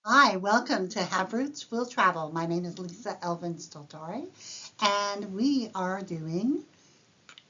Hi, welcome to Have Roots Will Travel. My name is Lisa Elvin Stiltori, and we are doing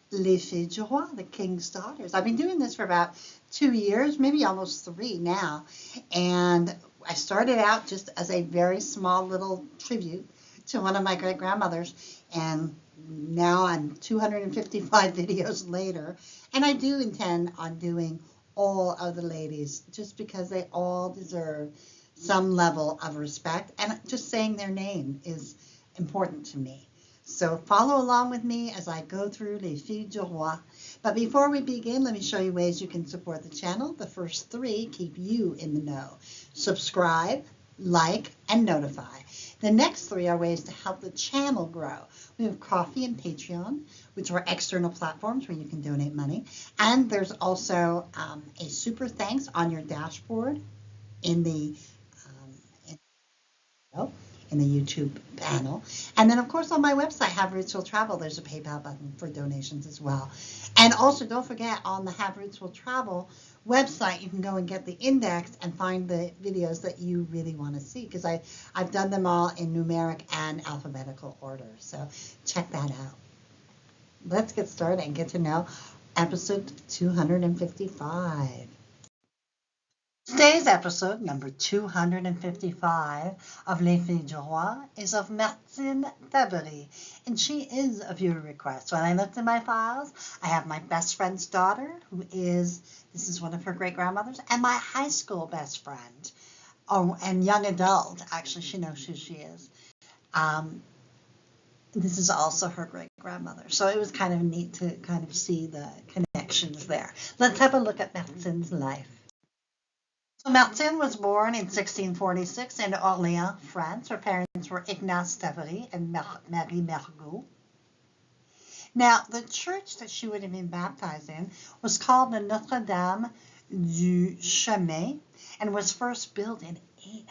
Les Filles du Roi, the King's Daughters. I've been doing this for about 2 years, maybe almost three now, and I started out just as a very small little tribute to one of my great grandmothers, and now I'm 255 videos later, and I do intend on doing all of the ladies just because they all deserve some level of respect, and just saying their name is important to me. So follow along with me as I go through Les Filles du Roi. But before we begin, let me show you ways you can support the channel. The first three keep you in the know. Subscribe, like, and notify. The next three are ways to help the channel grow. We have Coffee and Patreon, which are external platforms where you can donate money. And there's also a super thanks on your dashboard in the in the YouTube panel. And then, of course, on my website, Have Roots Will Travel, there's a PayPal button for donations as well. And also, don't forget, on the Have Roots Will Travel website, you can go and get the index and find the videos that you really want to see, because I've done them all in numeric and alphabetical order. So check that out. Let's get started and get to know episode 255. Today's episode, number 255 of Les Filles du Roi, is of Martine Tavrey, and she is a viewer request. When I looked in my files, I have my best friend's daughter, this is one of her great-grandmothers, and my high school best friend, and young adult, actually, she knows who she is. This is also her great-grandmother, so it was kind of neat to kind of see the connections there. Let's have a look at Martine's life. So Martine was born in 1646 in Orléans, France. Her parents were Ignace Tavrey and Marie Mergot. Now, the church that she would have been baptized in was called the Notre-Dame du Chemin and was first built in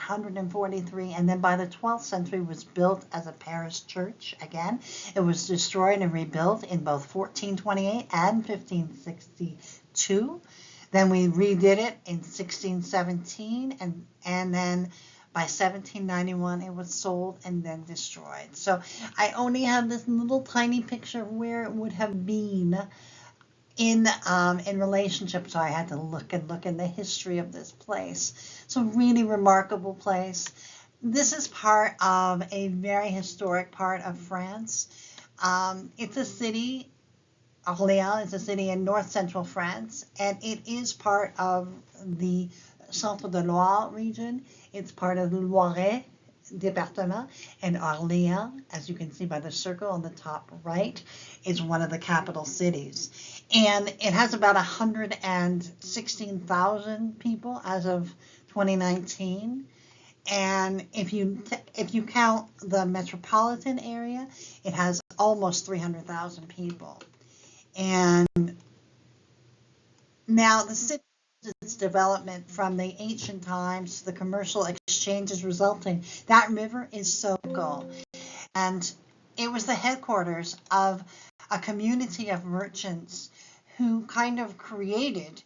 843, and then by the 12th century was built as a parish church again. It was destroyed and rebuilt in both 1428 and 1562. Then we redid it in 1617, and then by 1791 it was sold and then destroyed. So I only have this little tiny picture of where it would have been in relationship, so I had to look in the history of this place. So really remarkable place. This is part of a very historic part of France. It's a city. Orléans is a city in north central France, and it is part of the Centre de Loire region. It's part of the Loiret department, and Orléans, as you can see by the circle on the top right, is one of the capital cities. And it has about 116,000 people as of 2019. And if you count the metropolitan area, it has almost 300,000 people. And now the city's development from the ancient times to the commercial exchanges resulting, that river is so cool. And it was the headquarters of a community of merchants who kind of created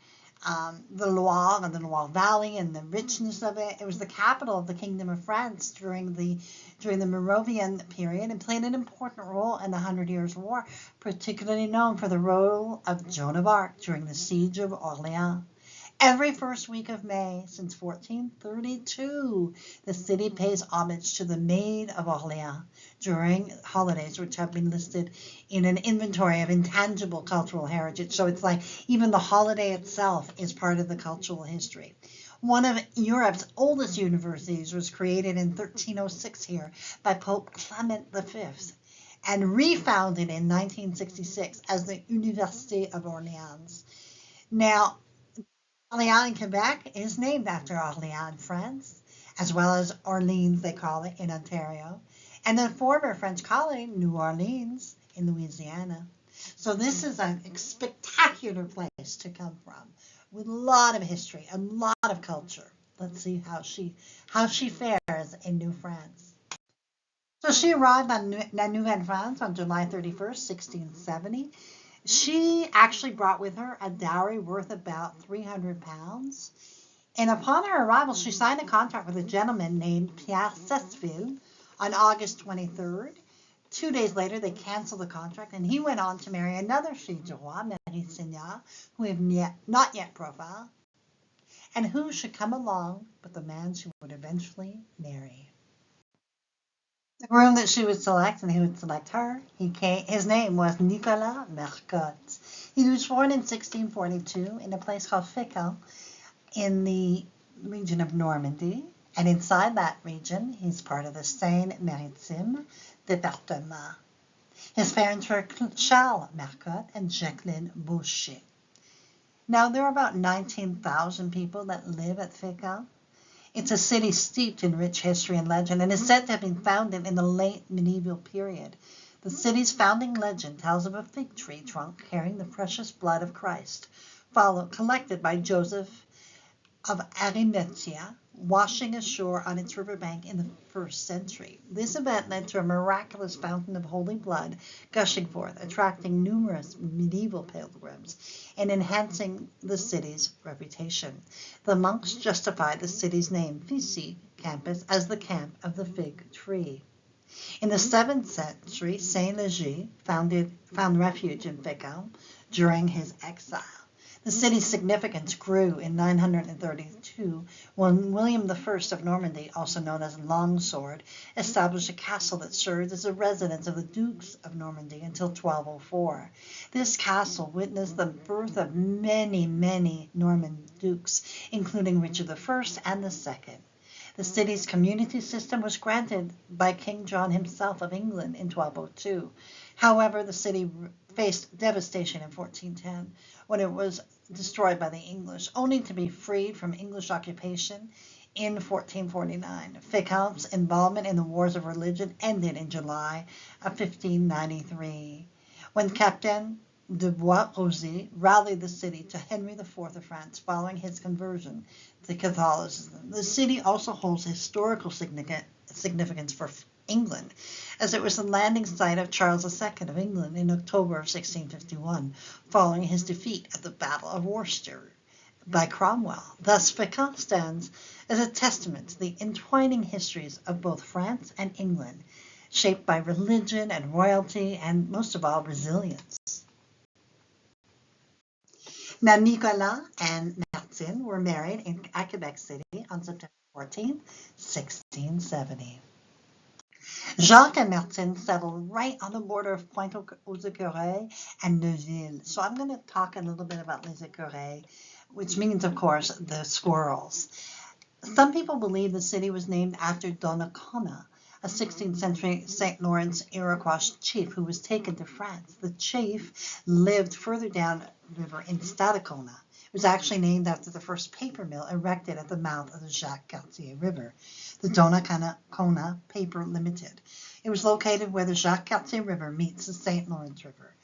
the Loire and the Loire Valley and the richness of it. It was the capital of the Kingdom of France during the Merovingian period, and played an important role in the Hundred Years' War, particularly known for the role of Joan of Arc during the siege of Orléans. Every first week of May since 1432, the city pays homage to the Maid of Orléans during holidays, which have been listed in an inventory of intangible cultural heritage. So it's like even the holiday itself is part of the cultural history. One of Europe's oldest universities was created in 1306 here by Pope Clement V and refounded in 1966 as the Université of Orléans. Now, Orléans in Quebec is named after Orléans in France, as well as Orleans, they call it, in Ontario, and the former French colony, New Orleans, in Louisiana. So this is a spectacular place to come from, with a lot of history, a lot of culture. Let's see how she fares in New France. So she arrived on La Nouvelle-France on July 31st, 1670. She actually brought with her a dowry worth about £300, And upon her arrival, she signed a contract with a gentleman named Pierre Cecil on August 23rd. 2 days later, they canceled the contract, and he went on to marry another fille du roi, Marie Seigneur, who we have not yet profiled, and who should come along but the man she would eventually marry. The groom that she would select, and he would select her, his name was Nicola Mercotte. He was born in 1642 in a place called Fécamp in the region of Normandy, and inside that region, he's part of the Seine-Maritime département. His parents were Charles Mercotte and Jacqueline Boucher. Now, there are about 19,000 people that live at Fécamp. It's a city steeped in rich history and legend, and is said to have been founded in the late medieval period. The city's founding legend tells of a fig tree trunk carrying the precious blood of Christ, collected by Joseph of Arimathea, washing ashore on its riverbank in the 1st century. This event led to a miraculous fountain of holy blood gushing forth, attracting numerous medieval pilgrims and enhancing the city's reputation. The monks justified the city's name, Fici Campus, as the camp of the fig tree. In the 7th century, Saint Leger found refuge in Fécamp during his exile. The city's significance grew in 932 when William I of Normandy, also known as Longsword, established a castle that served as a residence of the Dukes of Normandy until 1204. This castle witnessed the birth of many, many Norman dukes, including Richard I and II. The city's community system was granted by King John himself of England in 1202. However, the city faced devastation in 1410 when it was destroyed by the English, only to be freed from English occupation in 1449. Fécamp's involvement in the wars of religion ended in July of 1593, when Captain de Bois-Rosy rallied the city to Henry IV of France following his conversion to Catholicism. The city also holds historical significance for England, as it was the landing site of Charles II of England in October of 1651, following his defeat at the Battle of Worcester by Cromwell. Thus, Fécamp stands as a testament to the entwining histories of both France and England, shaped by religion and royalty, and most of all, resilience. Now, Nicola and Martine were married at Quebec City on September 14, 1670. Jaques and Martine settled right on the border of Pointe-aux-Écureuils and Neuville. So I'm going to talk a little bit about les écureuils, which means, of course, the squirrels. Some people believe the city was named after Donau, a 16th century St. Lawrence Iroquois chief who was taken to France. The chief lived further down river in Stadacona. It was actually named after the first paper mill erected at the mouth of the Jacques Cartier River, the Donnacona Paper Limited. It was located where the Jacques Cartier River meets the St. Lawrence River.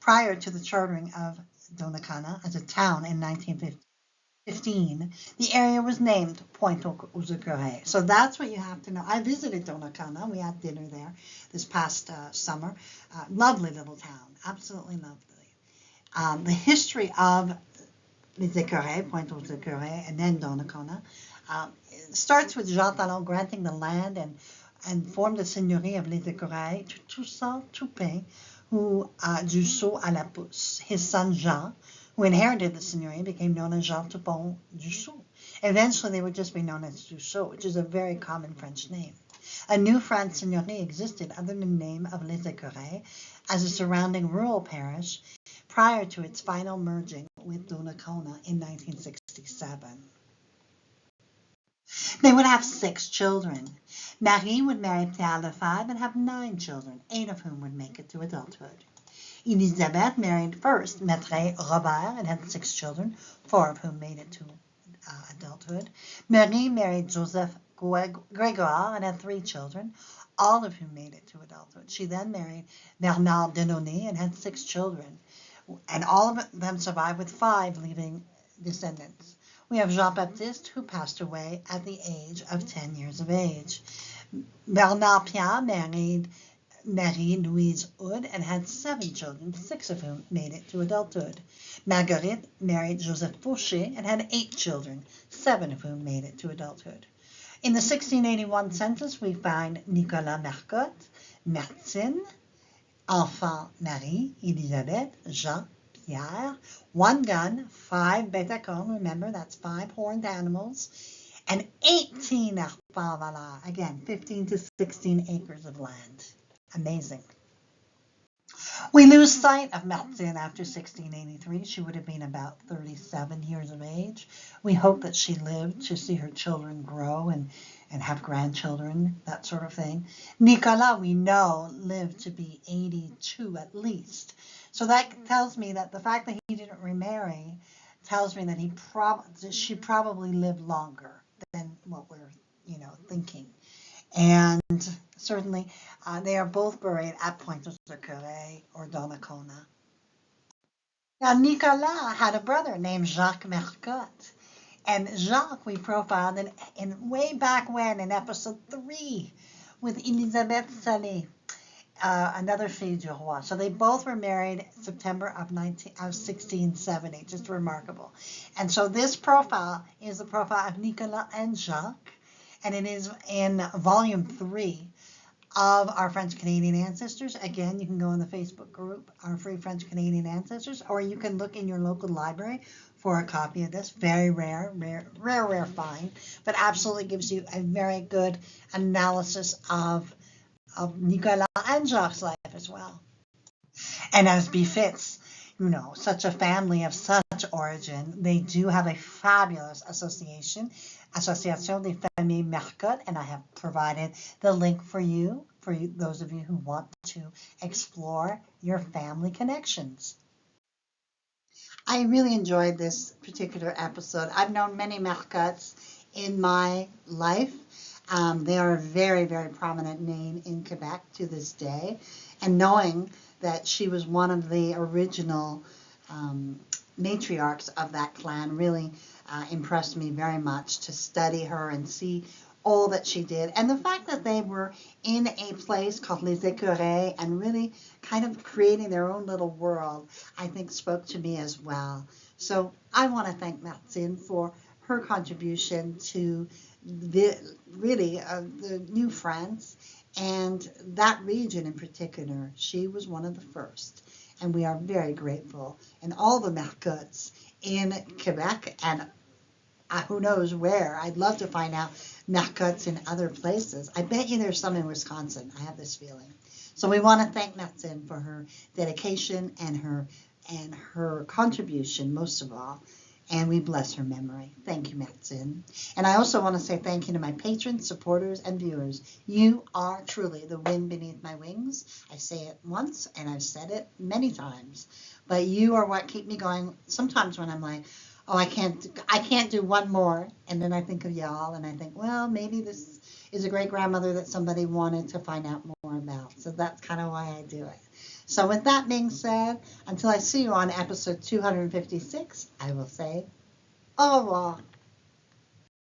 Prior to the chartering of Donnacona as a town in 1915, the area was named Pointe-aux-Écureuils. So that's what you have to know. I visited Donnacona. We had dinner there this past summer. Lovely little town. Absolutely lovely. The history of les écureuils, Pointe-aux-Écureuils, and then Donnacona, starts with Jean Talon granting the land and formed the seigneurie of les écureuils to Toussaint Toupin, who du Saut à la Pousse. His son Jean, who inherited the seigneurie, became known as Jean Toupin du Saut. Eventually, they would just be known as du Saut, which is a very common French name. A New France seigneurie existed under the name of les écureuils as a surrounding rural parish prior to its final merging with Donnacona in 1967. They would have 6 children. Marie would marry Pierre Lefebvre and have 9 children, 8 of whom would make it to adulthood. Elisabeth married first Maître Robert and had 6 children, 4 of whom made it to adulthood. Marie married Joseph Grégoire and had 3 children, all of whom made it to adulthood. She then married Bernard Delaunay and had 6 children, and all of them survived, with 5 leaving descendants. We have Jean-Baptiste, who passed away at the age of 10 years of age. Bernard Pierre married Marie-Louise Hood and had 7 children, 6 of whom made it to adulthood. Marguerite married Joseph Fauché and had 8 children, 7 of whom made it to adulthood. In the 1681 census, we find Nicola Mercotte, Martine, Enfant Marie, Elisabeth, Jean, Pierre, 1 gun, 5 bêtes cornes, remember that's 5 horned animals, and 18 arpents, again, 15 to 16 acres of land. Amazing. We lose sight of Martine after 1683. She would have been about 37 years of age. We hope that she lived to see her children grow and have grandchildren, that sort of thing. Nicola, we know, lived to be 82 at least. So that tells me that the fact that he didn't remarry tells me that she probably lived longer than what we're, thinking. And certainly, they are both buried at Pointe-aux-Trembles or Donau. Now, Nicolas had a brother named Jaques Mercotte. And Jacques we profiled in way back when in episode 3 with Elisabeth Salé, another fille du roi. So they both were married September of 1670, just remarkable. And so this profile is the profile of Nicolas and Jacques, and it is in volume 3 of our French Canadian Ancestors. Again, you can go in the Facebook group, our Free French Canadian Ancestors, or you can look in your local library for a copy of this. Very rare find, but absolutely gives you a very good analysis of Nicola and Jacques' life as well. And as befits, such a family of such origin, they do have a fabulous association, Association des Familles Mercotte, and I have provided the link for those of you who want to explore your family connections. I really enjoyed this particular episode. I've known many Mercottes in my life. They are a very, very prominent name in Quebec to this day. And knowing that she was one of the original matriarchs of that clan really impressed me very much to study her and see all that she did. And the fact that they were in a place called Les Écureuils and really kind of creating their own little world, I think spoke to me as well. So I want to thank Martine for her contribution to the New France and that region in particular. She was one of the first, and we are very grateful. And all the Mercottes in Quebec and who knows where. I'd love to find out Mercottes in other places. I bet you there's some in Wisconsin. I have this feeling. So we want to thank Martine for her dedication and her contribution most of all. And we bless her memory. Thank you, Martine. And I also want to say thank you to my patrons, supporters, and viewers. You are truly the wind beneath my wings. I say it once, and I've said it many times. But you are what keep me going. Sometimes when I'm like, oh, I can't do one more. And then I think of y'all, and I think, well, maybe this is a great-grandmother that somebody wanted to find out more about. So that's kind of why I do it. So with that being said, until I see you on episode 256, I will say au revoir.